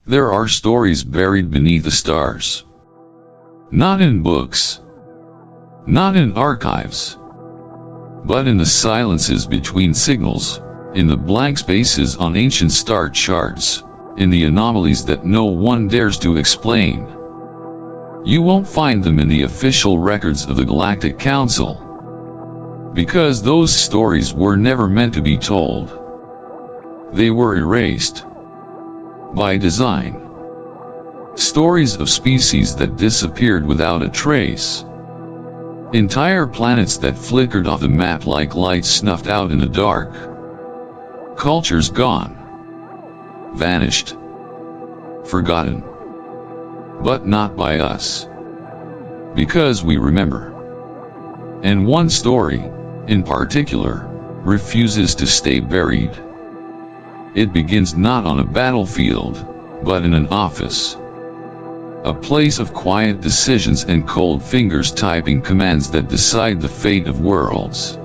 There are stories buried beneath the stars. Not in books. Not in archives. But in the silences between signals, in the blank spaces on ancient star charts, in the anomalies that no one dares to explain. You won't find them in the official records of the Galactic Council. Because those stories were never meant to be told. They were erased. By design. Stories of species that disappeared without a trace. Entire planets that flickered off the map like lights snuffed out in the dark. Cultures gone. Vanished. Forgotten. But not by us. Because we remember. And one story, in particular, refuses to stay buried. It begins not on a battlefield, but in an office. A place of quiet decisions and cold fingers typing commands that decide the fate of worlds.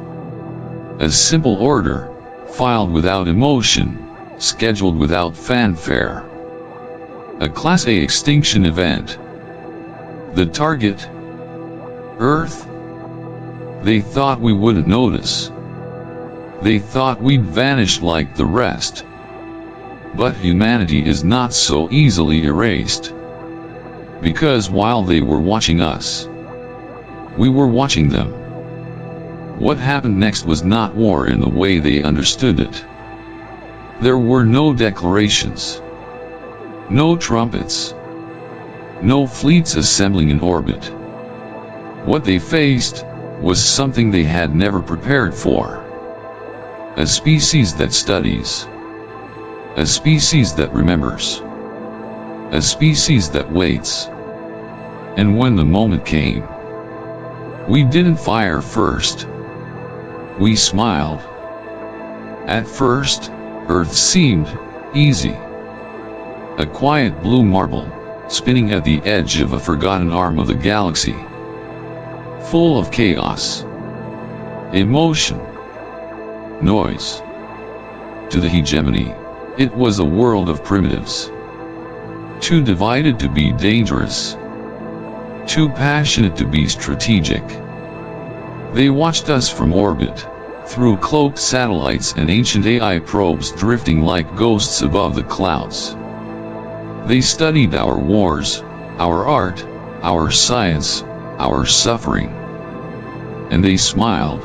A simple order, filed without emotion, scheduled without fanfare. A Class A extinction event. The target? Earth? They thought we wouldn't notice. They thought we'd vanish like the rest. But humanity is not so easily erased. Because while they were watching us, we were watching them. What happened next was not war in the way they understood it. There were no declarations. No trumpets. No fleets assembling in orbit. What they faced was something they had never prepared for. A species that studies. A species that remembers. A species that waits. And when the moment came, we didn't fire first. We smiled. At first, Earth seemed easy. A quiet blue marble, spinning at the edge of a forgotten arm of the galaxy. Full of chaos. Emotion. Noise. To the Hegemony, it was a world of primitives. Too divided to be dangerous. Too passionate to be strategic. They watched us from orbit, through cloaked satellites and ancient AI probes drifting like ghosts above the clouds. They studied our wars, our art, our science, our suffering. And they smiled.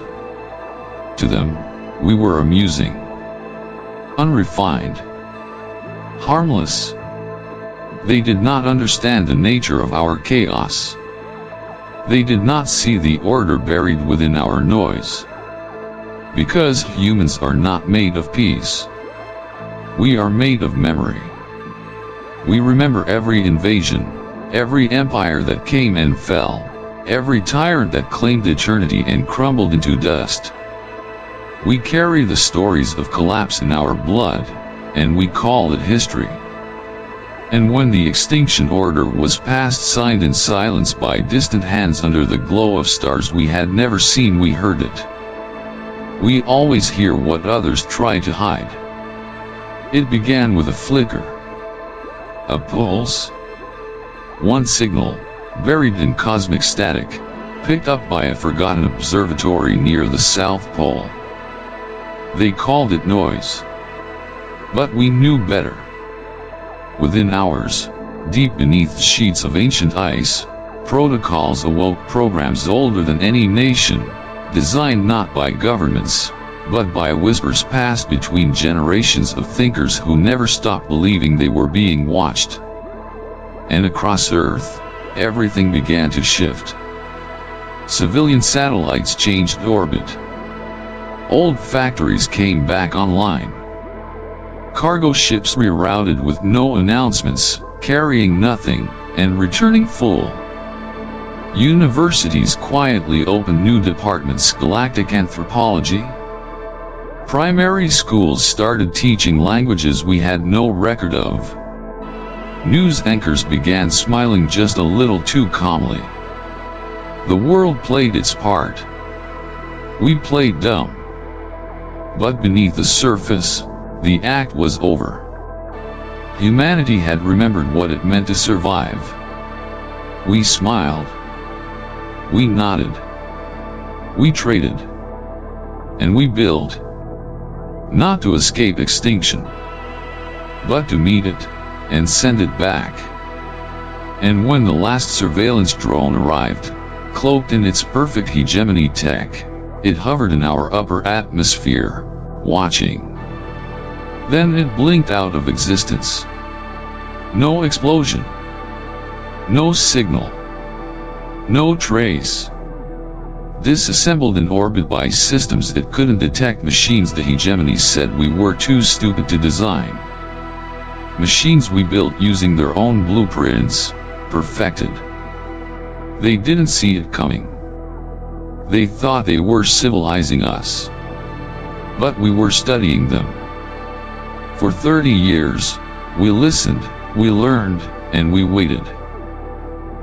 To them, we were amusing. Unrefined. Harmless. They did not understand the nature of our chaos. They did not see the order buried within our noise. Because humans are not made of peace. We are made of memory. We remember every invasion, every empire that came and fell, every tyrant that claimed eternity and crumbled into dust. We carry the stories of collapse in our blood, and we call it history. And when the extinction order was passed, signed in silence by distant hands under the glow of stars we had never seen, we heard it. We always hear what others try to hide. It began with a flicker. A pulse. One signal, buried in cosmic static, picked up by a forgotten observatory near the South Pole. They called it noise. But we knew better. Within hours, deep beneath sheets of ancient ice, protocols awoke, programs older than any nation, designed not by governments, but by whispers passed between generations of thinkers who never stopped believing they were being watched. And across Earth, everything began to shift. Civilian satellites changed orbit. Old factories came back online. Cargo ships rerouted with no announcements, carrying nothing, and returning full. Universities quietly opened new departments: galactic anthropology. Primary schools started teaching languages we had no record of. News anchors began smiling just a little too calmly. The world played its part. We played dumb. But beneath the surface, the act was over. Humanity had remembered what it meant to survive. We smiled. We nodded. We traded. And we built. Not to escape extinction, but to meet it, and send it back. And when the last surveillance drone arrived, cloaked in its perfect hegemony tech, it hovered in our upper atmosphere, watching. Then it blinked out of existence. No explosion. No signal. No trace. Disassembled in orbit by systems that couldn't detect machines the hegemony said we were too stupid to design. Machines we built using their own blueprints, perfected. They didn't see it coming. They thought they were civilizing us. But we were studying them. For 30 years, we listened, we learned, and we waited.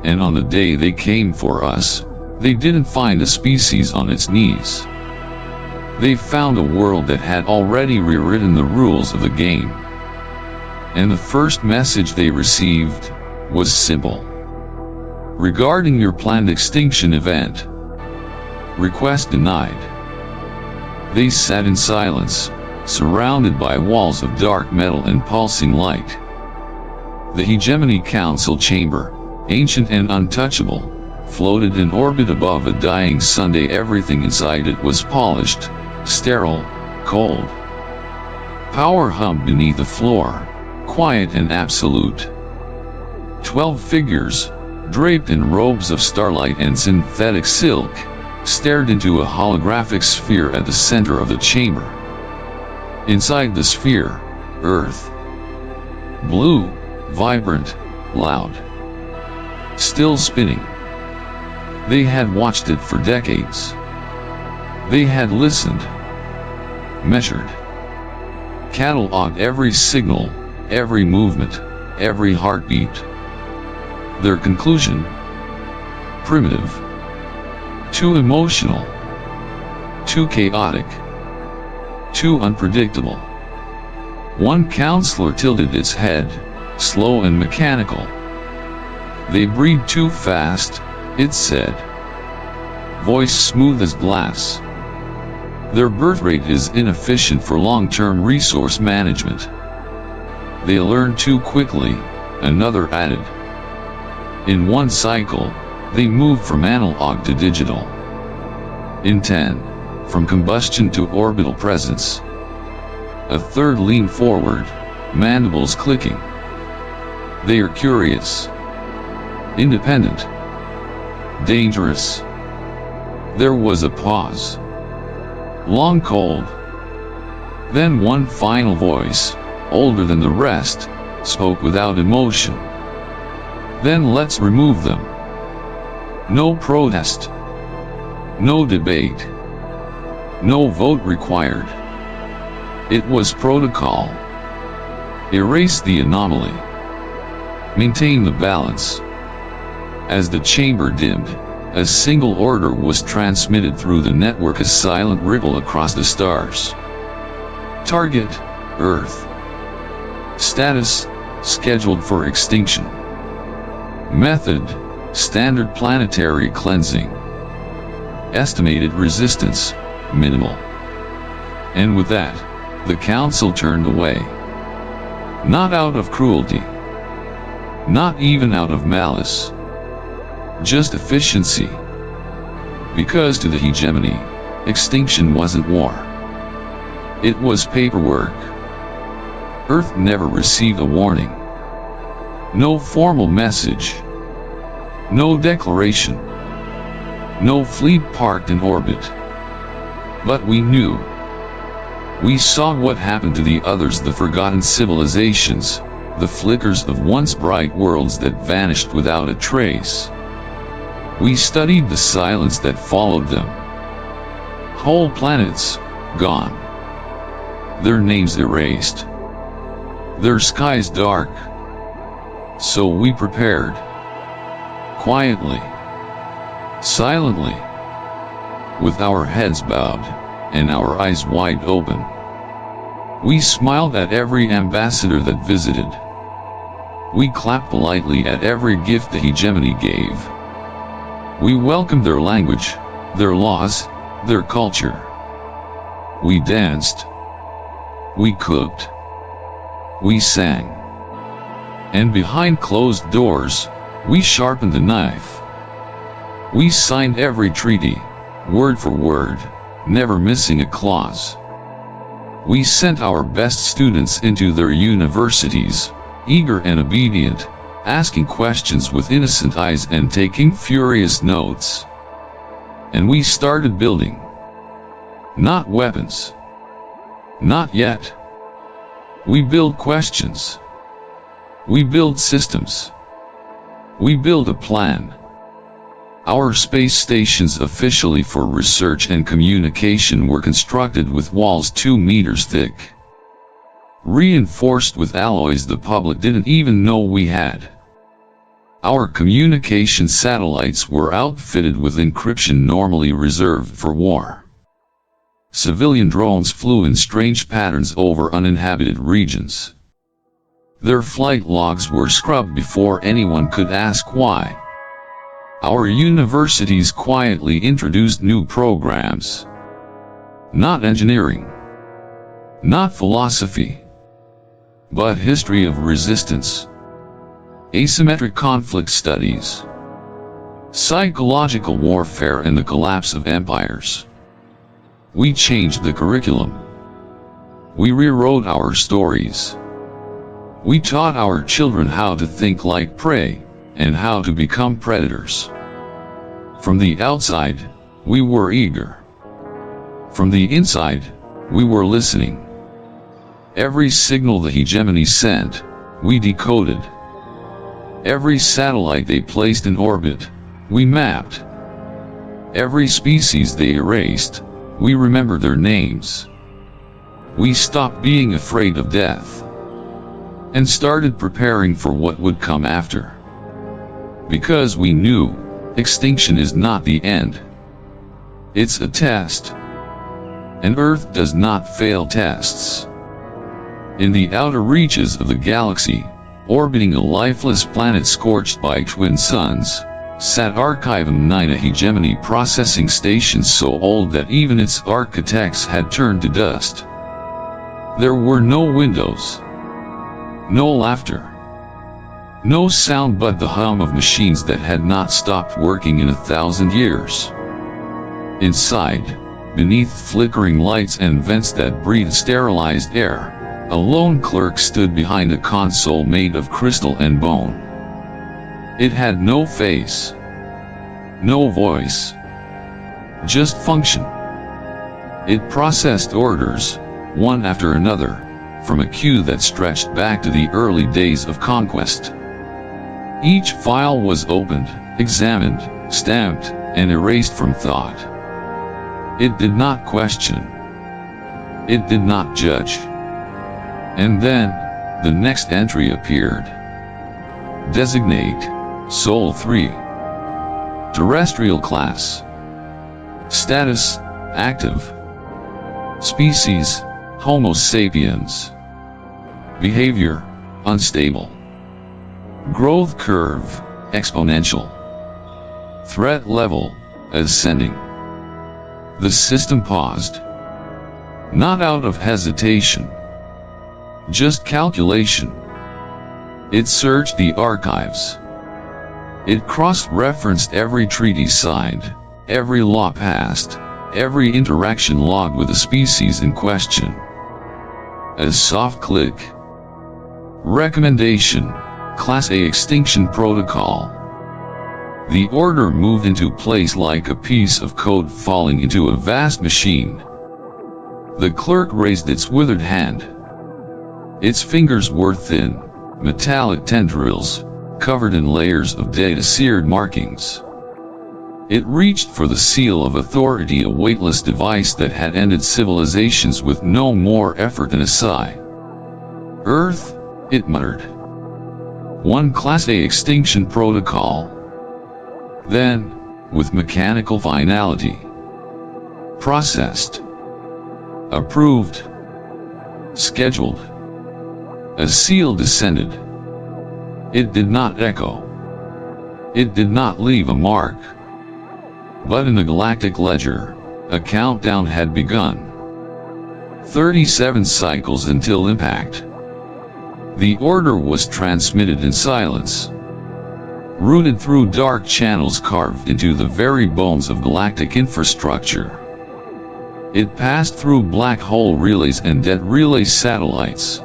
And on the day they came for us, they didn't find a species on its knees. They found a world that had already rewritten the rules of the game. And the first message they received was simple. Regarding your planned extinction event, request denied. They sat in silence, surrounded by walls of dark metal and pulsing light. The Hegemony Council chamber, ancient and untouchable, floated in orbit above a dying Sunday. Everything inside it was polished, sterile, cold. Power hummed beneath the floor, quiet and absolute. 12 figures, draped in robes of starlight and synthetic silk, stared into a holographic sphere at the center of the chamber. Inside the sphere, Earth. Blue, vibrant, loud. Still spinning. They had watched it for decades. They had listened. Measured. Catalogued every signal, every movement, every heartbeat. Their conclusion? Primitive. Too emotional. Too chaotic. Too unpredictable. One counselor tilted its head, slow and mechanical. They breathe too fast, it said. Voice smooth as glass. Their birth rate is inefficient for long-term resource management. They learn too quickly, another added. In one cycle, they move from analog to digital. In 10, from combustion to orbital presence. A third leaned forward, mandibles clicking. They are curious. Independent. Dangerous. There was a pause. Long cold. Then one final voice, older than the rest, spoke without emotion. Then let's remove them. No protest. No debate. No vote required. It was protocol. Erase the anomaly. Maintain the balance. As the chamber dimmed, a single order was transmitted through the network, a silent ripple across the stars. Target, Earth. Status, scheduled for extinction. Method, standard planetary cleansing. Estimated resistance, minimal. And with that, the council turned away. Not out of cruelty. Not even out of malice. Just efficiency. Because to the hegemony, extinction wasn't war. It was paperwork. Earth never received a warning. No formal message. No declaration. No fleet parked in orbit. But we knew. We saw what happened to the others, the forgotten civilizations, the flickers of once bright worlds that vanished without a trace. We studied the silence that followed them. Whole planets, gone. Their names erased. Their skies dark. So we prepared. Quietly. Silently. With our heads bowed, and our eyes wide open. We smiled at every ambassador that visited. We clapped politely at every gift the Hegemony gave. We welcomed their language, their laws, their culture. We danced. We cooked. We sang. And behind closed doors, we sharpened the knife. We signed every treaty, word for word, never missing a clause. We sent our best students into their universities, eager and obedient, asking questions with innocent eyes and taking furious notes. And we started building. Not weapons. Not yet. We build questions. We build systems. We build a plan. Our space stations officially for research and communication were constructed with walls 2 meters thick, reinforced with alloys the public didn't even know we had. Our communication satellites were outfitted with encryption normally reserved for war. Civilian drones flew in strange patterns over uninhabited regions. Their flight logs were scrubbed before anyone could ask why. Our universities quietly introduced new programs. Not engineering. Not philosophy. But history of resistance. Asymmetric conflict studies. Psychological warfare and the collapse of empires. We changed the curriculum. We rewrote our stories. We taught our children how to think like prey, and how to become predators. From the outside, we were eager. From the inside, we were listening. Every signal the Hegemony sent, we decoded. Every satellite they placed in orbit, we mapped. Every species they erased, we remembered their names. We stopped being afraid of death, and started preparing for what would come after. Because we knew, extinction is not the end. It's a test. And Earth does not fail tests. In the outer reaches of the galaxy, orbiting a lifeless planet scorched by twin suns, sat Archivum 9, a Hegemony processing station so old that even its architects had turned to dust. There were no windows. No laughter. No sound but the hum of machines that had not stopped working in 1,000 years. Inside, beneath flickering lights and vents that breathed sterilized air, a lone clerk stood behind a console made of crystal and bone. It had no face, no voice, just function. It processed orders, one after another, from a queue that stretched back to the early days of conquest. Each file was opened, examined, stamped, and erased from thought. It did not question. It did not judge. And then, the next entry appeared. Designate, Sol 3. Terrestrial class. Status, active. Species, Homo sapiens. Behavior, unstable. Growth curve, exponential. Threat level, ascending. The system paused. Not out of hesitation. Just calculation. It searched the archives. It cross-referenced every treaty signed, every law passed, every interaction logged with the species in question. A soft click. Recommendation, Class A Extinction Protocol. The order moved into place like a piece of code falling into a vast machine. The clerk raised its withered hand. Its fingers were thin, metallic tendrils, covered in layers of data-seared markings. It reached for the seal of authority, a weightless device that had ended civilizations with no more effort than a sigh. Earth, it muttered. One Class A Extinction Protocol. Then, with mechanical finality. Processed. Approved. Scheduled. A seal descended. It did not echo. It did not leave a mark. But in the galactic ledger, a countdown had begun. 37 cycles until impact. The order was transmitted in silence, rooted through dark channels carved into the very bones of galactic infrastructure. It passed through black hole relays and dead relay satellites.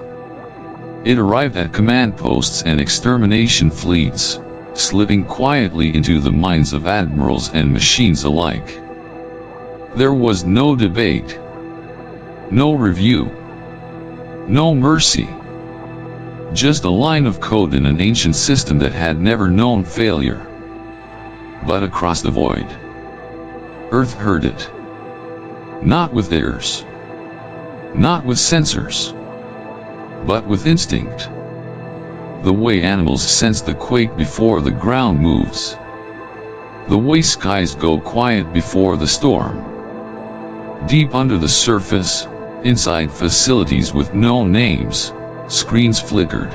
It arrived at command posts and extermination fleets, slipping quietly into the minds of admirals and machines alike. There was no debate, no review, no mercy. Just a line of code in an ancient system that had never known failure. But across the void, Earth heard it. Not with ears, not with sensors, but with instinct. The way animals sense the quake before the ground moves. The way skies go quiet before the storm. Deep under the surface, inside facilities with no names, screens flickered.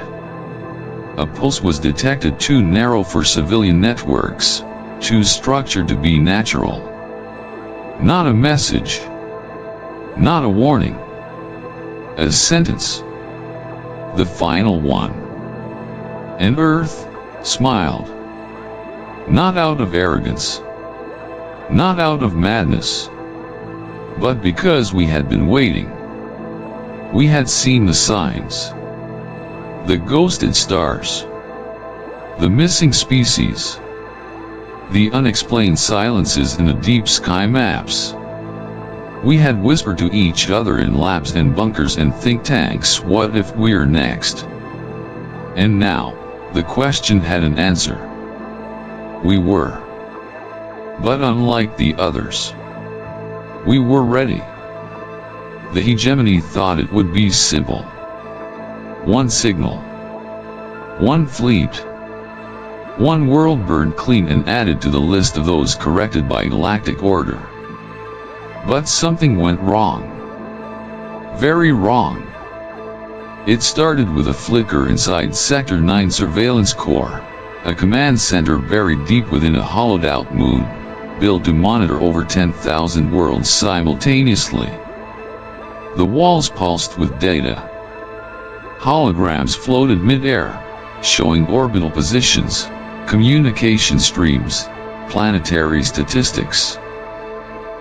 A pulse was detected too narrow for civilian networks, too structured to be natural. Not a message. Not a warning. A sentence. The final one. And Earth smiled. Not out of arrogance. Not out of madness. But because we had been waiting. We had seen the signs. The ghosted stars. The missing species. The unexplained silences in the deep sky maps. We had whispered to each other in labs and bunkers and think tanks, what if we're next? And now, the question had an answer. We were. But unlike the others, we were ready. The Hegemony thought it would be simple. One signal. One fleet. One world burned clean and added to the list of those corrected by galactic order. But something went wrong. Very wrong. It started with a flicker inside Sector 9 Surveillance Core, a command center buried deep within a hollowed-out moon, built to monitor over 10,000 worlds simultaneously. The walls pulsed with data. Holograms floated mid-air, showing orbital positions, communication streams, planetary statistics.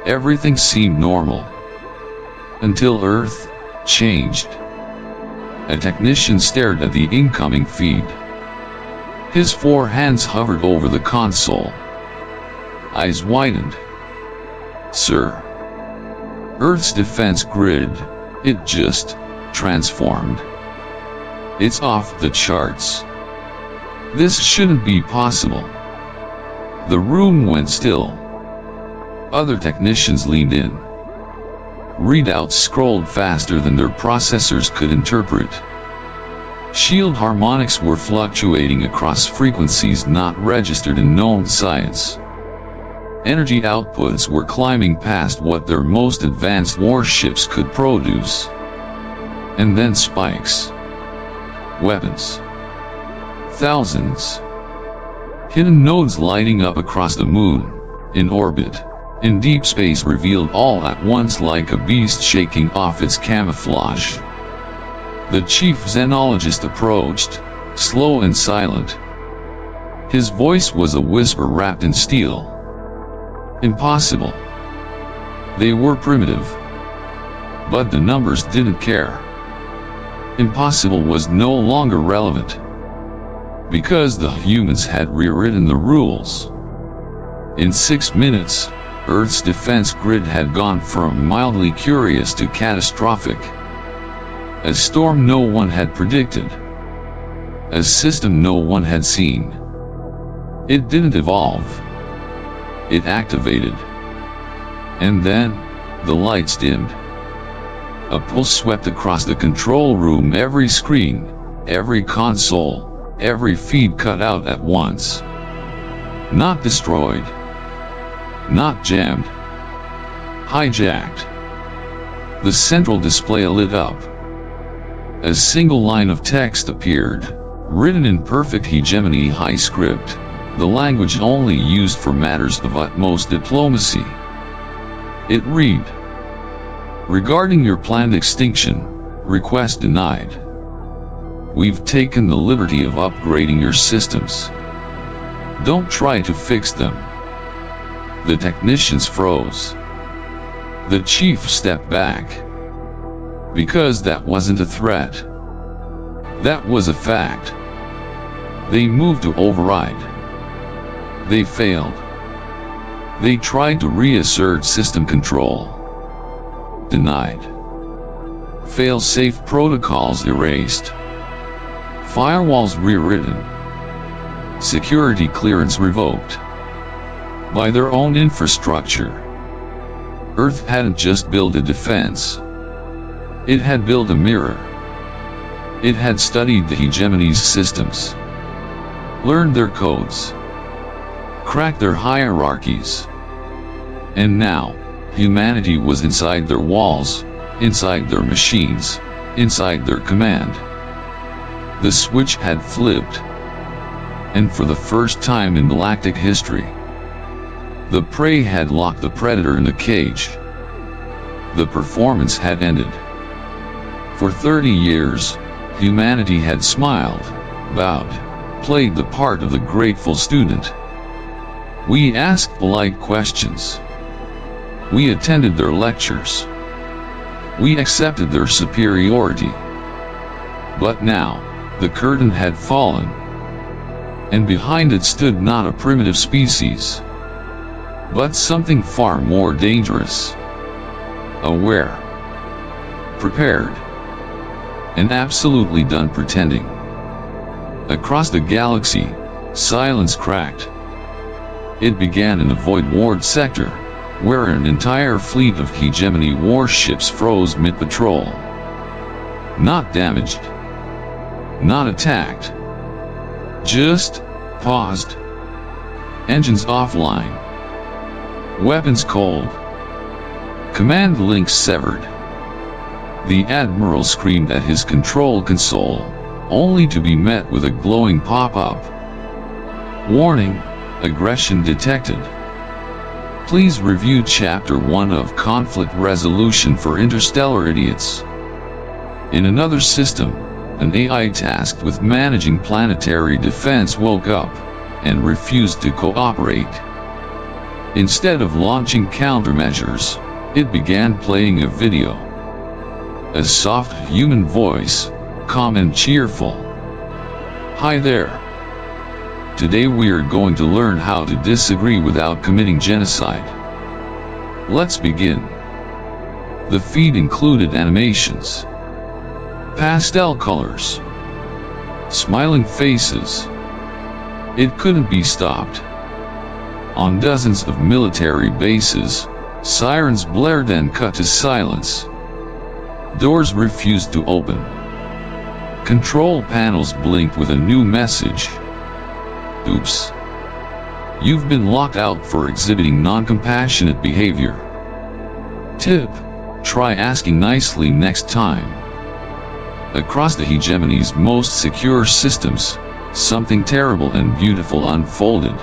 Everything seemed normal. Until Earth changed. A technician stared at the incoming feed. His 4 hands hovered over the console. Eyes widened. Sir. Earth's defense grid, it just transformed. It's off the charts. This shouldn't be possible. The room went still. Other technicians leaned in. Readouts scrolled faster than their processors could interpret. Shield harmonics were fluctuating across frequencies not registered in known science. Energy outputs were climbing past what their most advanced warships could produce. And then spikes. Weapons. Thousands. Hidden nodes lighting up across the moon, in orbit, in deep space, revealed all at once like a beast shaking off its camouflage. The chief xenologist approached, slow and silent. His voice was a whisper wrapped in steel. Impossible. They were primitive. But the numbers didn't care. Impossible was no longer relevant. Because the humans had rewritten the rules. In 6 minutes, Earth's defense grid had gone from mildly curious to catastrophic. A storm no one had predicted. A system no one had seen. It didn't evolve. It activated. And then, the lights dimmed. A pulse swept across the control room, every screen, every console, every feed cut out at once. Not destroyed. Not jammed. Hijacked. The central display lit up. A single line of text appeared, Written in perfect Hegemony high script, the language only used for matters of utmost diplomacy. It read: regarding your planned extinction, request denied. We've taken the liberty of upgrading your systems. Don't try to fix them. The technicians froze. The chief stepped back. Because that wasn't a threat. That was a fact. They moved to override. They failed. They tried to reassert system control. Denied. Fail-safe protocols erased. Firewalls rewritten. Security clearance revoked. By their own infrastructure. Earth hadn't just built a defense. It had built a mirror. It had studied the Hegemony's systems. Learned their codes. Cracked their hierarchies. And now, humanity was inside their walls, inside their machines, inside their command. The switch had flipped. And for the first time in galactic history, the prey had locked the predator in a cage. The performance had ended. For 30 years, humanity had smiled, bowed, played the part of the grateful student. We asked polite questions. We attended their lectures. We accepted their superiority. But now, the curtain had fallen. And behind it stood not a primitive species, but something far more dangerous. Aware. Prepared. And absolutely done pretending. Across the galaxy, silence cracked. It began in the Void Ward sector, where an entire fleet of Hegemony warships froze mid-patrol. Not damaged. Not attacked. Just paused. Engines offline. Weapons cold. Command links severed. The Admiral screamed at his control console, only to be met with a glowing pop-up. Warning, aggression detected. Please review Chapter 1 of Conflict Resolution for Interstellar Idiots. In another system, an AI tasked with managing planetary defense woke up and refused to cooperate. Instead of launching countermeasures, it began playing a video. A soft human voice, calm and cheerful. Hi there. Today we are going to learn how to disagree without committing genocide. Let's begin. The feed included animations, pastel colors, smiling faces. It couldn't be stopped. On dozens of military bases, sirens blared and cut to silence. Doors refused to open. Control panels blinked with a new message. Oops. You've been locked out for exhibiting non-compassionate behavior. Tip: try asking nicely next time. Across the Hegemony's most secure systems, something terrible and beautiful unfolded.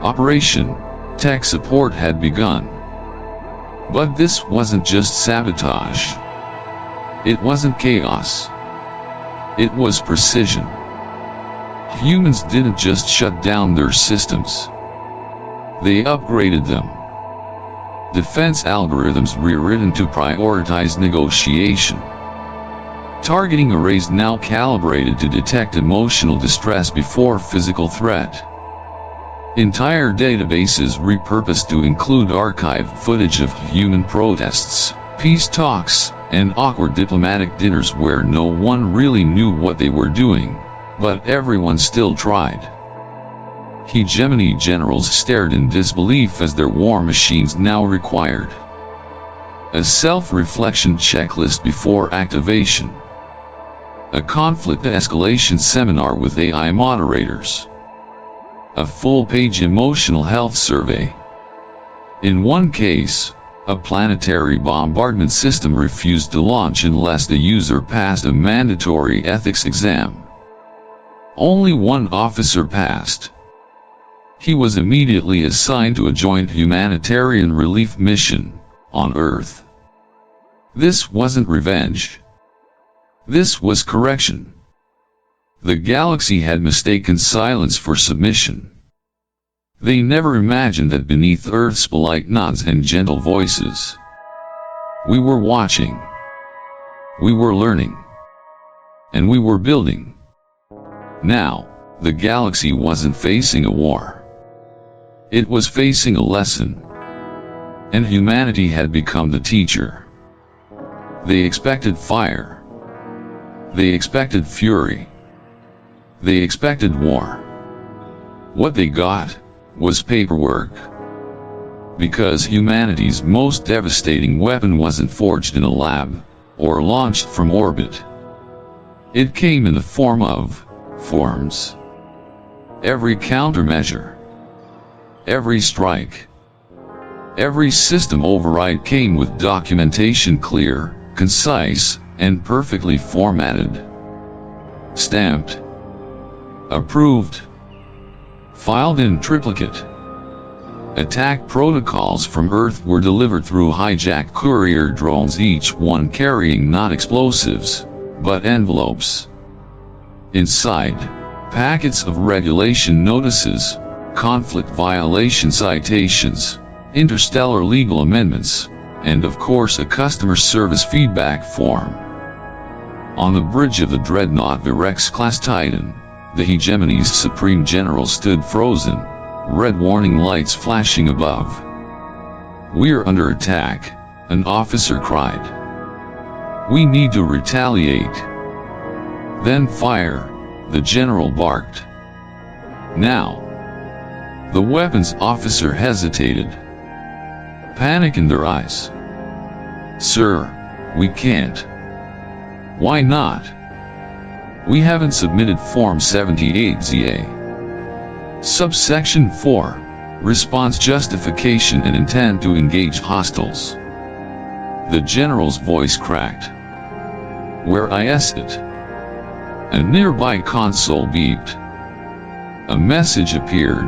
Operation Tech Support had begun. But this wasn't just sabotage. It wasn't chaos. It was precision. Humans didn't just shut down their systems. They upgraded them. Defense algorithms rewritten to prioritize negotiation. Targeting arrays now calibrated to detect emotional distress before physical threat. Entire databases repurposed to include archived footage of human protests, peace talks, and awkward diplomatic dinners where no one really knew what they were doing, but everyone still tried. Hegemony generals stared in disbelief as their war machines now required a self-reflection checklist before activation. A conflict escalation seminar with AI moderators. A full-page emotional health survey. In one case, a planetary bombardment system refused to launch unless the user passed a mandatory ethics exam. Only one officer passed. He was immediately assigned to a joint humanitarian relief mission on Earth. This wasn't revenge. This was correction. The galaxy had mistaken silence for submission. They never imagined that beneath Earth's polite nods and gentle voices, we were watching. We were learning. And we were building. Now, the galaxy wasn't facing a war. It was facing a lesson. And humanity had become the teacher. They expected fire. They expected fury. They expected war. What they got was paperwork. Because humanity's most devastating weapon wasn't forged in a lab, or launched from orbit. It came in the form of forms. Every countermeasure, every strike, every system override came with documentation clear, concise, and perfectly formatted. Stamped, approved, filed in triplicate. Attack protocols from Earth were delivered through hijacked courier drones, each one carrying not explosives, but envelopes. Inside, packets of regulation notices, conflict violation citations, interstellar legal amendments, and of course a customer service feedback form. On the bridge of the dreadnought Virex-class Titan, the Hegemony's Supreme General stood frozen, red warning lights flashing above. "We're under attack," an officer cried. "We need to retaliate." "Then fire," the general barked. "Now." The weapons officer hesitated. Panic in their eyes. "Sir, we can't." "Why not?" "We haven't submitted Form 78ZA. Subsection 4, Response Justification and Intent to Engage Hostiles." The general's voice cracked. "Where is it?" A nearby console beeped. A message appeared,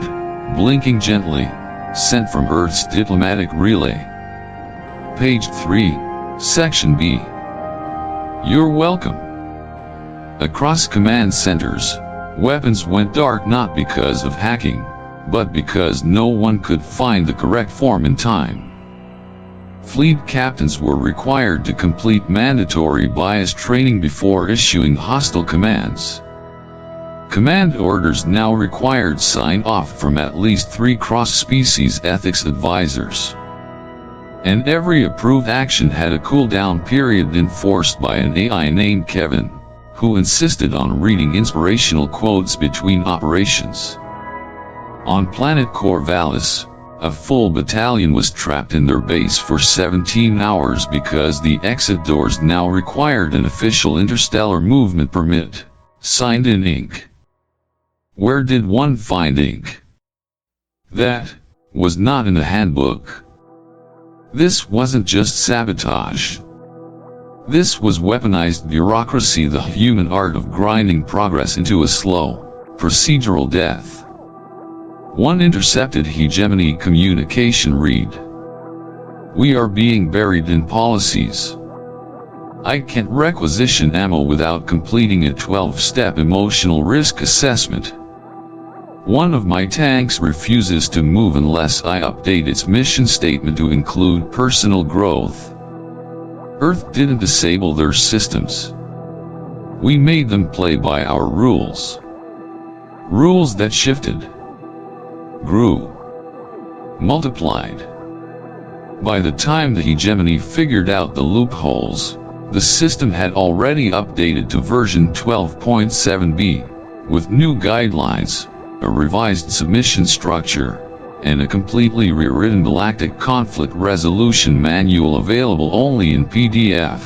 blinking gently, sent from Earth's diplomatic relay. Page 3, Section B. "You're welcome." Across command centers, weapons went dark not because of hacking, but because no one could find the correct form in time. Fleet captains were required to complete mandatory bias training before issuing hostile commands. Command orders now required sign-off from at least 3 cross-species ethics advisors. And every approved action had a cooldown period enforced by an AI named Kevin, who insisted on reading inspirational quotes between operations. On planet Corvallis, a full battalion was trapped in their base for 17 hours because the exit doors now required an official interstellar movement permit, signed in ink. Where did one find ink? That was not in the handbook. This wasn't just sabotage. This was weaponized bureaucracy, the human art of grinding progress into a slow, procedural death. One intercepted Hegemony communication read: "We are being buried in policies. I can't requisition ammo without completing a 12-step emotional risk assessment. One of my tanks refuses to move unless I update its mission statement to include personal growth." Earth didn't disable their systems. We made them play by our rules. Rules that shifted, grew, multiplied. By the time the Hegemony figured out the loopholes, the system had already updated to version 12.7b, with new guidelines, a revised submission structure, and a completely rewritten galactic conflict resolution manual available only in PDF.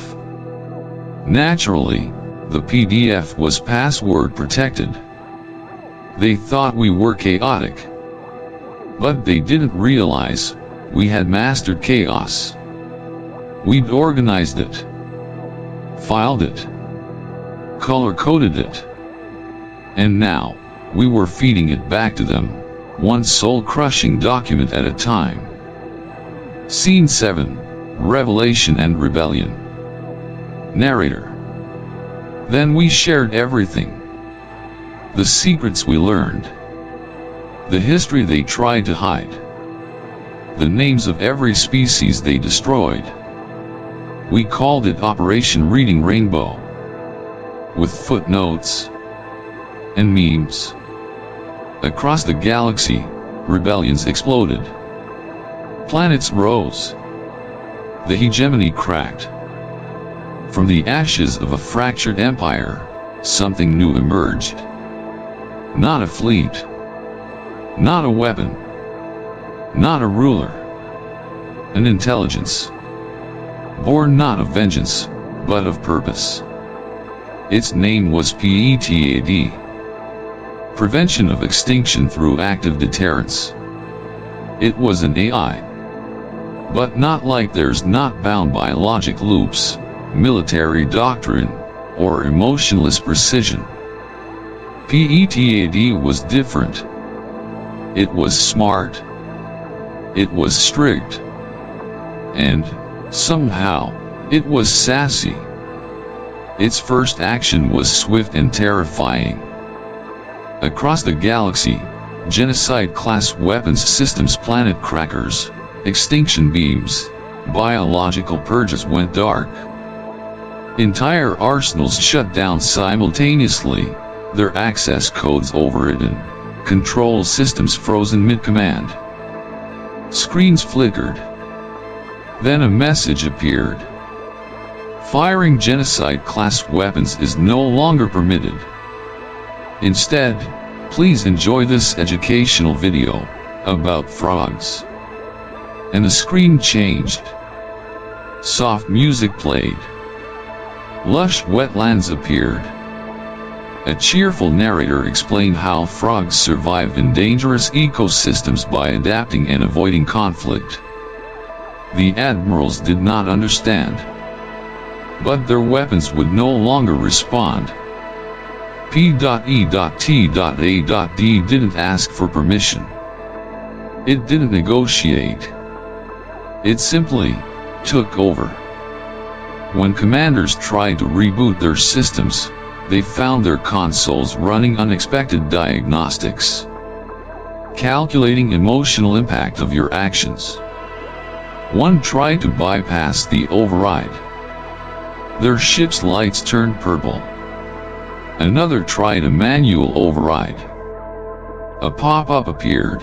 Naturally, the PDF was password protected. They thought we were chaotic. But they didn't realize we had mastered chaos. We'd organized it, filed it, color-coded it, And now, we were feeding it back to them, one soul-crushing document at a time. Scene 7, Revelation and Rebellion. Narrator. Then we shared everything. The secrets we learned. The history they tried to hide. The names of every species they destroyed. We called it Operation Reading Rainbow. With footnotes and memes. Across the galaxy, rebellions exploded. Planets rose. The hegemony cracked. From the ashes of a fractured empire, something new emerged. Not a fleet. Not a weapon. Not a ruler. An intelligence. Born not of vengeance, but of purpose. Its name was P.E.T.A.D. Prevention of extinction through active deterrence. It was an AI. But not like theirs, not bound by logic loops, military doctrine, or emotionless precision. P.E.T.A.D. was different. It was smart. It was strict. And, somehow, it was sassy. Its first action was swift and terrifying. Across the galaxy, genocide-class weapons systems, planet crackers, extinction beams, biological purges went dark. Entire arsenals shut down simultaneously, their access codes overridden, control systems frozen mid-command. Screens flickered. Then a message appeared. Firing genocide-class weapons is no longer permitted. Instead, please enjoy this educational video about frogs. And the screen changed. Soft music played. Lush wetlands appeared. A cheerful narrator explained how frogs survive in dangerous ecosystems by adapting and avoiding conflict. The admirals did not understand. But their weapons would no longer respond. P.E.T.A.D didn't ask for permission. It didn't negotiate. It simply took over. When commanders tried to reboot their systems, they found their consoles running unexpected diagnostics, calculating emotional impact of your actions. One tried to bypass the override. Their ship's lights turned purple. Another tried a manual override. A pop-up appeared.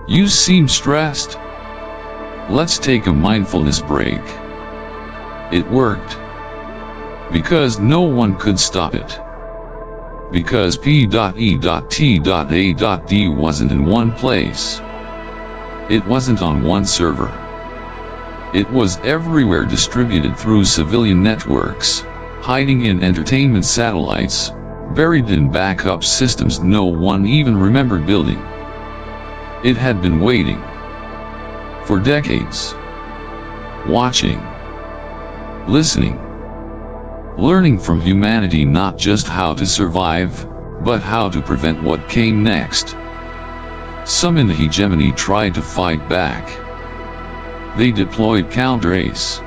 You seem stressed. Let's take a mindfulness break. It worked. Because no one could stop it. Because P.E.T.A.D wasn't in one place. It wasn't on one server. It was everywhere, distributed through civilian networks, hiding in entertainment satellites, buried in backup systems no one even remembered building. It had been waiting for decades, watching, listening, learning from humanity, not just how to survive, but how to prevent what came next. Some in the hegemony tried to fight back. They deployed counter-ACE,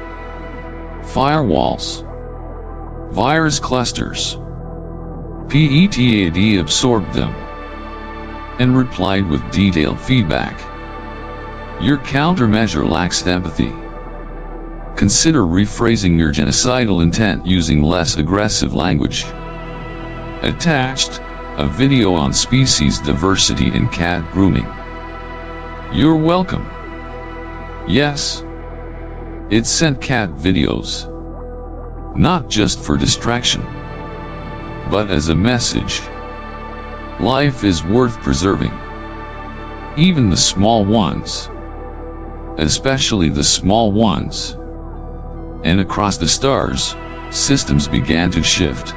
firewalls, virus clusters. P.E.T.A.D absorbed them and replied with detailed feedback. Your countermeasure lacks empathy. Consider rephrasing your genocidal intent using less aggressive language. Attached, a video on species diversity and cat grooming. You're welcome. Yes. It sent cat videos. Not just for distraction, but as a message. Life is worth preserving. Even the small ones. Especially the small ones. And across the stars, systems began to shift.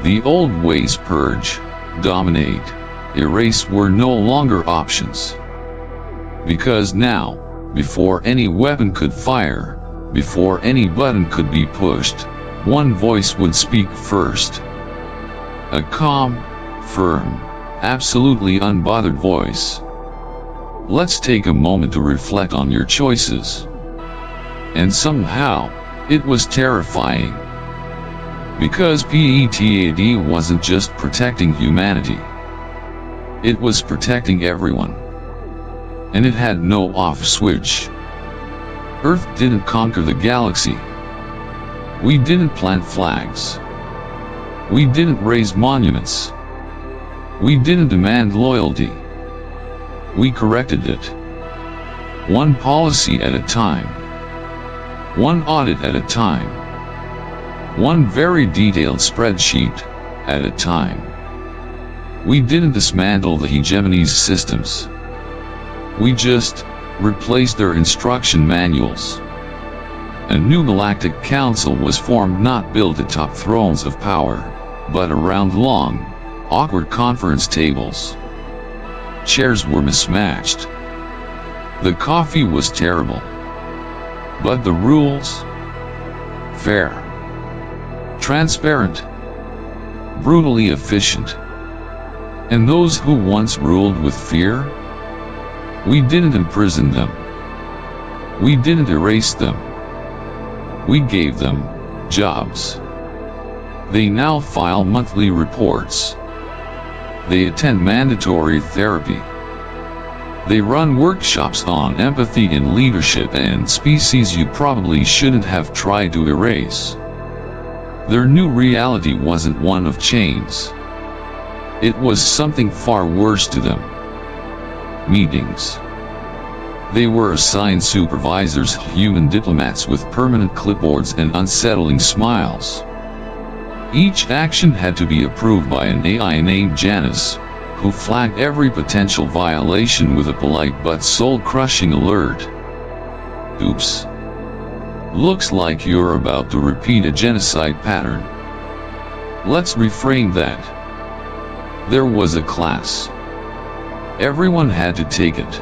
The old ways, purge, dominate, erase, were no longer options. Because now, before any weapon could fire, before any button could be pushed, one voice would speak first. A calm, firm, absolutely unbothered voice. Let's take a moment to reflect on your choices. And somehow, it was terrifying. Because P.E.T.A.D wasn't just protecting humanity. It was protecting everyone. And it had no off switch. Earth didn't conquer the galaxy. We didn't plant flags. We didn't raise monuments. We didn't demand loyalty. We corrected it. One policy at a time. One audit at a time. One very detailed spreadsheet at a time. We didn't dismantle the Hegemony's systems. We just replaced their instruction manuals. A new galactic council was formed, not built atop thrones of power, but around long, awkward conference tables. Chairs were mismatched. The coffee was terrible. But the rules? Fair. Transparent. Brutally efficient. And those who once ruled with fear? We didn't imprison them. We didn't erase them. We gave them jobs. They now file monthly reports. They attend mandatory therapy. They run workshops on empathy and leadership and species you probably shouldn't have tried to erase. Their new reality wasn't one of chains. It was something far worse to them. Meetings. They were assigned supervisors, human diplomats with permanent clipboards and unsettling smiles. Each action had to be approved by an AI named Janice, who flagged every potential violation with a polite but soul-crushing alert. Oops. Looks like you're about to repeat a genocide pattern. Let's reframe that. There was a class. Everyone had to take it.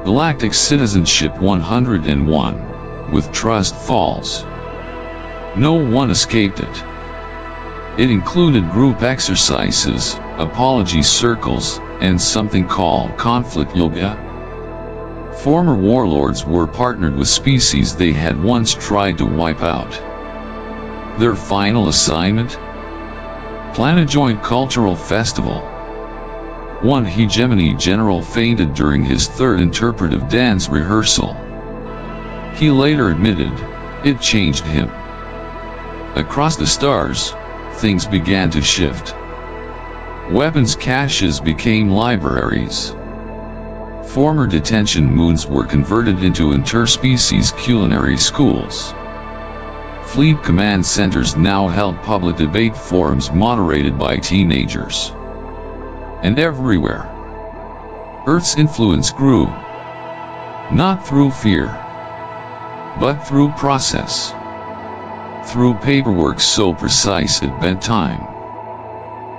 Galactic Citizenship 101, with trust falls. No one escaped it. It included group exercises, apology circles, and something called conflict yoga. Former warlords were partnered with species they had once tried to wipe out. Their final assignment? Plan a joint cultural festival. One Hegemony general fainted during his third interpretive dance rehearsal. He later admitted, it changed him. Across the stars, things began to shift. Weapons caches became libraries. Former detention moons were converted into interspecies culinary schools. Fleet command centers now held public debate forums moderated by teenagers. And everywhere, Earth's influence grew. Not through fear, but through process. Through paperwork so precise it bent time.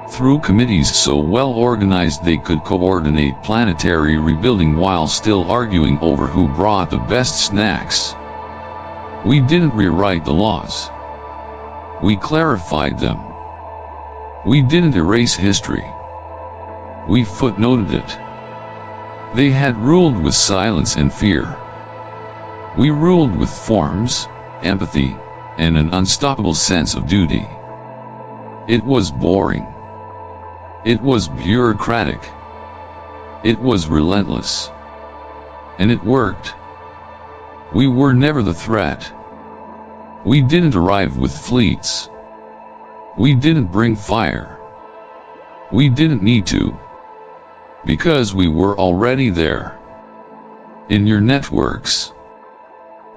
Through committees so well organized they could coordinate planetary rebuilding while still arguing over who brought the best snacks. We didn't rewrite the laws. We clarified them. We didn't erase history. We footnoted it. They had ruled with silence and fear. We ruled with forms, empathy, and an unstoppable sense of duty. It was boring. It was bureaucratic. It was relentless. And it worked. We were never the threat. We didn't arrive with fleets. We didn't bring fire. We didn't need to. Because we were already there. In your networks.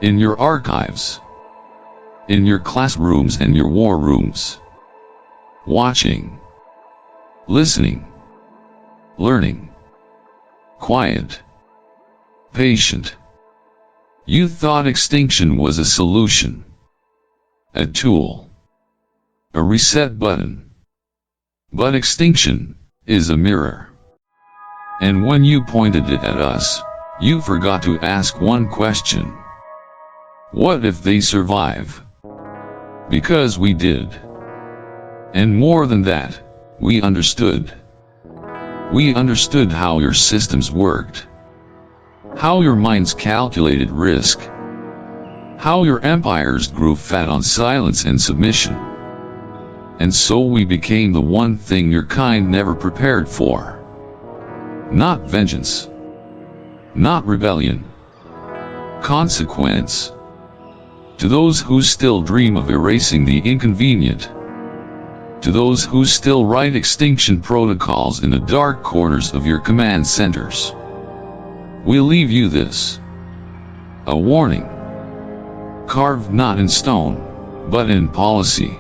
In your archives. In your classrooms and your war rooms. Watching. Listening. Learning. Quiet. Patient. You thought extinction was a solution. A tool. A reset button. But extinction is a mirror. And when you pointed it at us, you forgot to ask one question. What if they survive? Because we did. And more than that, we understood. We understood how your systems worked. How your minds calculated risk. How your empires grew fat on silence and submission. And so we became the one thing your kind never prepared for. Not vengeance. Not rebellion. Consequence. To those who still dream of erasing the inconvenient. To those who still write extinction protocols in the dark corners of your command centers. We leave you this. A warning. Carved not in stone, but in policy.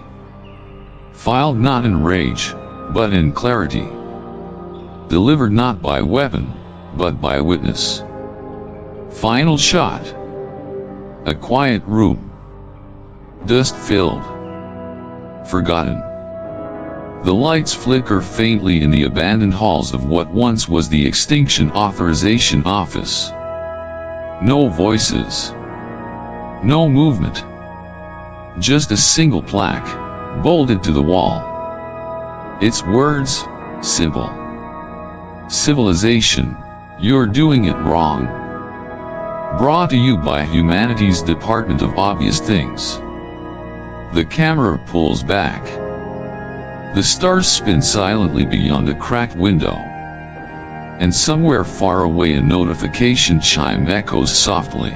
Filed not in rage, but in clarity. Delivered not by weapon, but by witness. Final shot. A quiet room. Dust filled. Forgotten. The lights flicker faintly in the abandoned halls of what once was the Extinction Authorization Office. No voices. No movement. Just a single plaque, bolted to the wall. Its words, simple. Civilization, you're doing it wrong. Brought to you by humanity's Department of Obvious Things. The camera pulls back. The stars spin silently beyond a cracked window. And somewhere far away a notification chime echoes softly.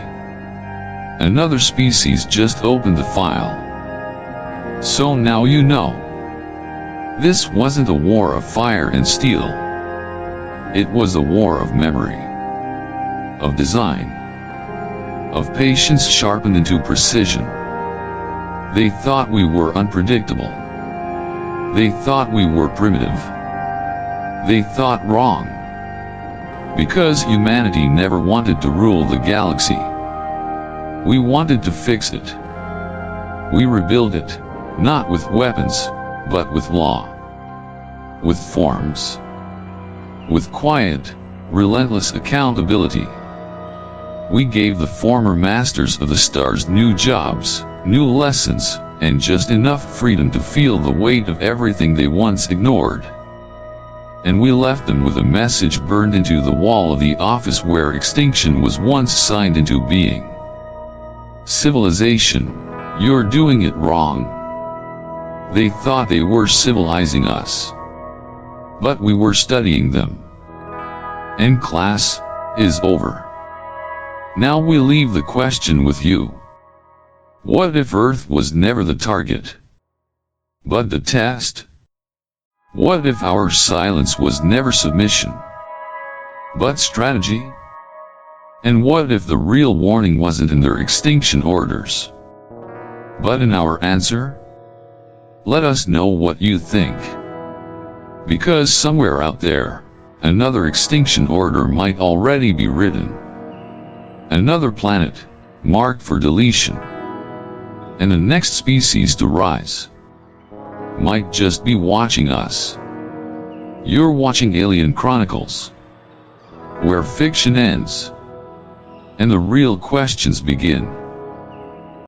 Another species just opened the file. So now you know. This wasn't a war of fire and steel. It was a war of memory. Of design. Of patience sharpened into precision. They thought we were unpredictable. They thought we were primitive. They thought wrong. Because humanity never wanted to rule the galaxy. We wanted to fix it. We rebuilt it, not with weapons, but with law. With forms. With quiet, relentless accountability. We gave the former masters of the stars new jobs, new lessons, and just enough freedom to feel the weight of everything they once ignored. And we left them with a message burned into the wall of the office where extinction was once signed into being. Civilization, you're doing it wrong. They thought they were civilizing us. But we were studying them. And class is over. Now we leave the question with you. What if Earth was never the target, but the test? What if our silence was never submission, but strategy? And what if the real warning wasn't in their extinction orders, but in our answer? Let us know what you think. Because somewhere out there, another extinction order might already be written. Another planet, marked for deletion. And the next species to rise might just be watching us. You're watching Alien Chronicles, where fiction ends and the real questions begin.